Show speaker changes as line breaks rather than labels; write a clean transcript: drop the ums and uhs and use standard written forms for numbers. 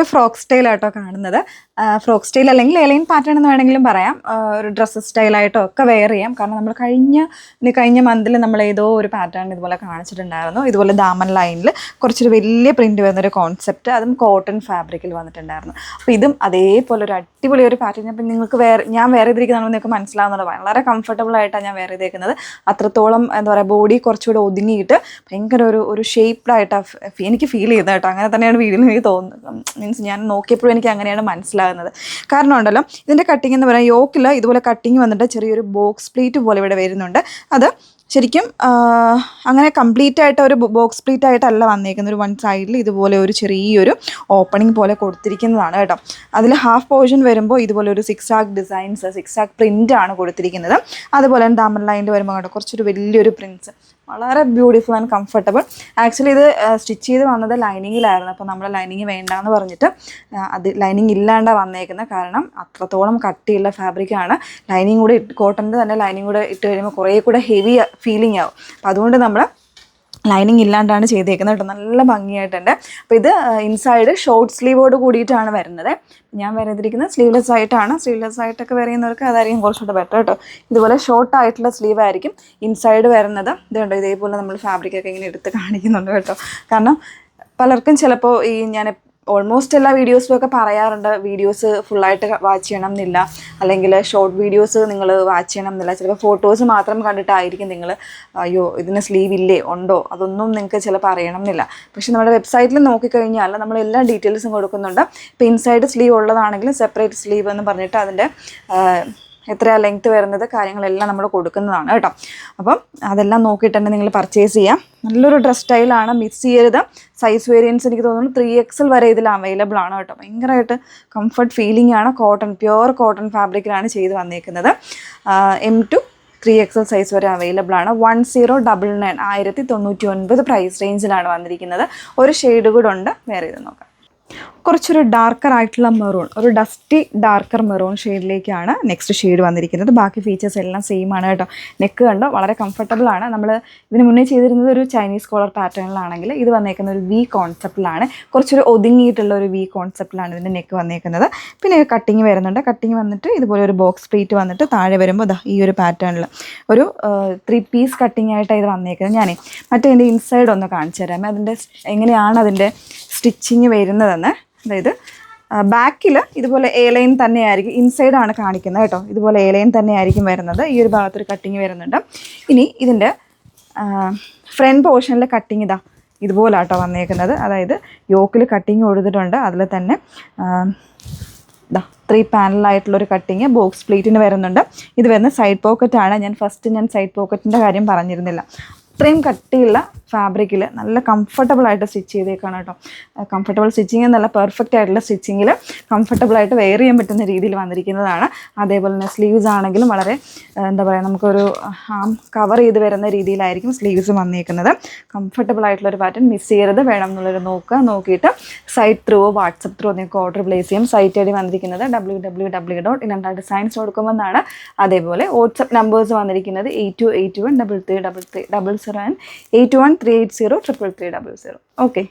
Frock സ്റ്റൈലായിട്ടോ കാണുന്നത്. Frock style അല്ലെങ്കിൽ A-line pattern എന്ന് വേണമെങ്കിലും പറയാം. ഒരു ഡ്രസ്സ് സ്റ്റൈലായിട്ടോ ഒക്കെ വെയർ ചെയ്യാം. കാരണം നമ്മൾ കഴിഞ്ഞ മന്തിൽ നമ്മൾ ഏതോ ഒരു പാറ്റേൺ ഇതുപോലെ കാണിച്ചിട്ടുണ്ടായിരുന്നു. ഇതുപോലെ ദാമൻ ലൈനിൽ കുറച്ചൊരു വലിയ പ്രിൻറ്റ് വരുന്നൊരു കോൺസെപ്റ്റ്, അതും കോട്ടൺ ഫാബ്രിക്കിൽ വന്നിട്ടുണ്ടായിരുന്നു. അപ്പോൾ ഇതും അതേപോലെ ഒരു അടിപൊളി ഒരു പാറ്റേൺ. അപ്പം നിങ്ങൾക്ക് ഞാൻ വെയർ ചെയ്തിരിക്കുന്നതാണെന്ന് നിങ്ങൾക്ക് മനസ്സിലാവുന്നത്. വളരെ കംഫർട്ടബിൾ ആയിട്ടാണ് ഞാൻ വെയർ ചെയ്തേക്കുന്നത്. അത്രത്തോളം എന്താ പറയുക, ബോഡി കുറച്ചുകൂടെ ഒതുങ്ങിയിട്ട് ഭയങ്കര ഒരു ഷേപ്പ്ഡായിട്ടാണ് എനിക്ക് ഫീൽ ചെയ്യുന്നത് കേട്ടോ. അങ്ങനെ തന്നെയാണ് വീഡിയോയിൽ എനിക്ക് തോന്നുന്നത്. മീൻസ് ഞാൻ നോക്കിയപ്പോഴും എനിക്ക് അങ്ങനെയാണ് മനസ്സിലാകുന്നത്. കാരണം ഉണ്ടല്ലോ, ഇതിൻ്റെ കട്ടിങ് എന്ന് പറയാം, യോക്കിൽ ഇതുപോലെ കട്ടിങ് വന്നിട്ട് ചെറിയൊരു ബോക്സ് പ്ലീറ്റ് പോലെ ഇവിടെ വരുന്നുണ്ട്. അത് ശരിക്കും അങ്ങനെ കംപ്ലീറ്റ് ആയിട്ട് ഒരു ബോക്സ് പ്ലീറ്റ് ആയിട്ടല്ല വന്നേക്കുന്നത്. ഒരു വൺ സൈഡിൽ ഇതുപോലെ ഒരു ചെറിയൊരു ഓപ്പണിംഗ് പോലെ കൊടുത്തിരിക്കുന്നതാണ് കേട്ടോ. അതിൽ ഹാഫ് പോർഷൻ വരുമ്പോൾ ഇതുപോലെ ഒരു സിക്സാക് ഡിസൈൻസ്, സിക്സാക് പ്രിൻ്റാണ് കൊടുത്തിരിക്കുന്നത്. അതുപോലെ തന്നെ ദാമൻ ലൈനിൽ വരുമ്പോൾ കേട്ടോ കുറച്ചൊരു വലിയൊരു പ്രിൻസ്, വളരെ ബ്യൂട്ടിഫുൾ ആൻഡ് കംഫർട്ടബിൾ. ആക്ച്വലി ഇത് സ്റ്റിച്ച് ചെയ്ത് വന്നത് ലൈനിങ്ങിലായിരുന്നു. അപ്പോൾ നമ്മൾ ലൈനിങ് വേണ്ടാന്ന് പറഞ്ഞിട്ട് അത് ലൈനിങ് ഇല്ലാണ്ടാണ് വന്നേക്കുന്നത്. കാരണം അത്രത്തോളം കട്ടിയുള്ള ഫാബ്രിക്കാണ്. ലൈനിങ് കൂടെ കോട്ടൻ്റെ തന്നെ ലൈനിങ് കൂടെ ഇട്ട് കഴിയുമ്പോൾ കുറേ കൂടെ ഹെവി ഫീലിംഗ് ആവും. അപ്പോൾ അതുകൊണ്ട് നമ്മൾ ലൈനിങ് ഇല്ലാണ്ടാണ് ചെയ്തേക്കുന്നത് കേട്ടോ. നല്ല ഭംഗിയായിട്ടുണ്ട്. അപ്പോൾ ഇത് ഇൻസൈഡ് ഷോർട്ട് സ്ലീവോട് കൂടിയിട്ടാണ് വരുന്നത്. ഞാൻ വരതിരിക്കുന്നത് സ്ലീവ്ലെസ് ആയിട്ടാണ്. സ്ലീവ്ലെസ് ആയിട്ടൊക്കെ വരുന്നവർക്ക് അതായിരിക്കും കുറച്ചുകൂടെ ബെറ്റർ കേട്ടോ. ഇതുപോലെ ഷോർട്ട് ആയിട്ടുള്ള സ്ലീവ് ആയിരിക്കും ഇൻസൈഡ് വരുന്നത്. ഇതുണ്ടോ, ഇതേപോലെ നമ്മൾ ഫാബ്രിക്കൊക്കെ ഇങ്ങനെ എടുത്ത് കാണിക്കുന്നുണ്ട് കേട്ടോ. കാരണം പലർക്കും ചിലപ്പോൾ ഞാൻ ഓൾമോസ്റ്റ് എല്ലാ വീഡിയോസിലും ഒക്കെ പറയാറുണ്ട്, വീഡിയോസ് ഫുള്ളായിട്ട് വാച്ച് ചെയ്യണം എന്നില്ല, അല്ലെങ്കിൽ ഷോർട്ട് വീഡിയോസ് നിങ്ങൾ വാച്ച് ചെയ്യണം എന്നില്ല. ചിലപ്പോൾ ഫോട്ടോസ് മാത്രം കണ്ടിട്ടായിരിക്കും നിങ്ങൾ അയ്യോ ഇതിന് സ്ലീവ് ഇല്ലേ ഉണ്ടോ അതൊന്നും നിങ്ങൾക്ക് ചിലപ്പോൾ അറിയണം എന്നില്ല. പക്ഷേ നമ്മുടെ വെബ്സൈറ്റിൽ നോക്കിക്കഴിഞ്ഞാൽ നമ്മൾ എല്ലാ ഡീറ്റെയിൽസും കൊടുക്കുന്നുണ്ട്. ഇപ്പോൾ ഇൻസൈഡ് സ്ലീവ് ഉള്ളതാണെങ്കിൽ സെപ്പറേറ്റ് സ്ലീവ് എന്ന് പറഞ്ഞിട്ട് അതിൻ്റെ എത്രയാണ് ലെങ്ത്ത് വരുന്നത് കാര്യങ്ങളെല്ലാം നമ്മൾ കൊടുക്കുന്നതാണ് കേട്ടോ. അപ്പം അതെല്ലാം നോക്കിയിട്ട് തന്നെ നിങ്ങൾ പർച്ചേസ് ചെയ്യാം. നല്ലൊരു ഡ്രസ് സ്റ്റൈലാണ്, മിസ് ചെയ്യരുത്. സൈസ് വേരിയൻസ് എനിക്ക് തോന്നുന്നു 3XL വരെ ഇതിൽ അവൈലബിൾ ആണ് കേട്ടോ. ഭയങ്കരമായിട്ട് കംഫർട്ട് ഫീലിംഗ് ആണ്. കോട്ടൺ, പ്യുവർ കോട്ടൺ ഫാബ്രിക്കിലാണ് ചെയ്ത് വന്നേക്കുന്നത്. M to 3XL സൈസ് വരെ അവൈലബിൾ ആണ്. 1099 1099 പ്രൈസ് റേഞ്ചിലാണ് വന്നിരിക്കുന്നത്. ഒരു ഷെയ്ഡ് കൂടെ ഉണ്ട്, വേറെ ഇത് നോക്കാം. കുറച്ചൊരു ഡാർക്കർ ആയിട്ടുള്ള മെറൂൺ, ഒരു ഡസ്റ്റി ഡാർക്കർ മെറൂൺ ഷെയ്ഡിലേക്കാണ് നെക്സ്റ്റ് ഷെയ്ഡ് വന്നിരിക്കുന്നത്. ബാക്കി ഫീച്ചേഴ്സ് എല്ലാം സെയിം ആണ് കേട്ടോ. നെക്ക് കണ്ടോ, വളരെ കംഫർട്ടബിൾ ആണ്. നമ്മൾ ഇതിന് മുന്നേ ചെയ്തിരുന്നത് ഒരു ചൈനീസ് കോളർ പാറ്റേണിലാണെങ്കിൽ ഇത് വന്നേക്കുന്ന ഒരു വി കോൺസെപ്റ്റിലാണ്. കുറച്ചൊരു ഒതുങ്ങിയിട്ടുള്ള ഒരു വി കോൺസെപ്റ്റിലാണ് ഇതിൻ്റെ നെക്ക് വന്നേക്കുന്നത്. പിന്നെ കട്ടിങ് വരുന്നുണ്ട്. കട്ടിങ് വന്നിട്ട് ഇതുപോലെ ഒരു ബോക്സ് പ്ലീറ്റ് വന്നിട്ട് താഴെ വരുമ്പോൾ ഈ ഒരു പാറ്റേണിൽ ഒരു 3 പീസ് കട്ടിങ് ആയിട്ടാണ് ഇത് വന്നേക്കുന്നത്. ഞാൻ മറ്റേ ഇതിൻ്റെ ഇൻസൈഡ് ഒന്ന് കാണിച്ചു തരാമേ, അതിൻ്റെ എങ്ങനെയാണ് അതിൻ്റെ സ്റ്റിച്ചിങ് വരുന്നതെന്ന്. അതായത് ബാക്കിൽ ഇതുപോലെ എ ലൈൻ തന്നെയായിരിക്കും, ഇൻസൈഡാണ് കാണിക്കുന്നത് കേട്ടോ. ഇതുപോലെ എ ലൈൻ തന്നെയായിരിക്കും വരുന്നത്. ഈ ഒരു ഭാഗത്തൊരു കട്ടിങ് വരുന്നുണ്ട്. ഇനി ഇതിൻ്റെ ഫ്രണ്ട് പോർഷനിലെ കട്ടിങ് ഇതുപോലെ ആട്ടോ വന്നേക്കുന്നത്. അതായത് യോക്കിൽ കട്ടിങ് കൊടുത്തിട്ടുണ്ട്. അതിൽ തന്നെ 3 പാനലായിട്ടുള്ളൊരു കട്ടിങ് ബോക്സ് പ്ലീറ്റിന് വരുന്നുണ്ട്. ഇത് വരുന്ന സൈഡ് പോക്കറ്റാണ്. ഞാൻ സൈഡ് പോക്കറ്റിൻ്റെ കാര്യം പറഞ്ഞിരുന്നില്ല. അത്രയും കട്ടിയുള്ള ഫാബ്രിക്കിൽ നല്ല കംഫർട്ടബിളായിട്ട് സ്റ്റിച്ച് ചെയ്തേക്കാണ് കേട്ടോ. കംഫർട്ടബിൾ സ്റ്റിച്ചിങ് എന്നല്ല, പെർഫെക്റ്റ് ആയിട്ടുള്ള സ്റ്റിച്ചിങ്ങിൽ കംഫർട്ടബിളായിട്ട് വെയർ ചെയ്യാൻ പറ്റുന്ന രീതിയിൽ വന്നിരിക്കുന്നതാണ്. അതേപോലെ തന്നെ സ്ലീവ്സ് ആണെങ്കിലും വളരെ എന്താ പറയുക, നമുക്കൊരു കവർ ചെയ്ത് വരുന്ന രീതിയിലായിരിക്കും സ്ലീവ്സ് വന്നിരിക്കുന്നത്. കംഫർട്ടബിൾ ആയിട്ടുള്ളൊരു പാറ്റേൺ മിസ് ചെയ്യരുത്. വേണം എന്നുള്ളൊരു നോക്കിയിട്ട് സൈറ്റ് ത്രൂ വാട്സപ്പ് ത്രൂ നിങ്ങൾക്ക് ഓർഡർ പ്ലേസ് ചെയ്യും. സൈറ്റ് ഐ ഡി വന്നിരിക്കുന്നത് www.ilandardesigns.com എന്നാണ്. അതേപോലെ വാട്സപ്പ് നമ്പേഴ്സ് വന്നിരിക്കുന്നത് 8281333300 and 8138033300. ഓക്കെ.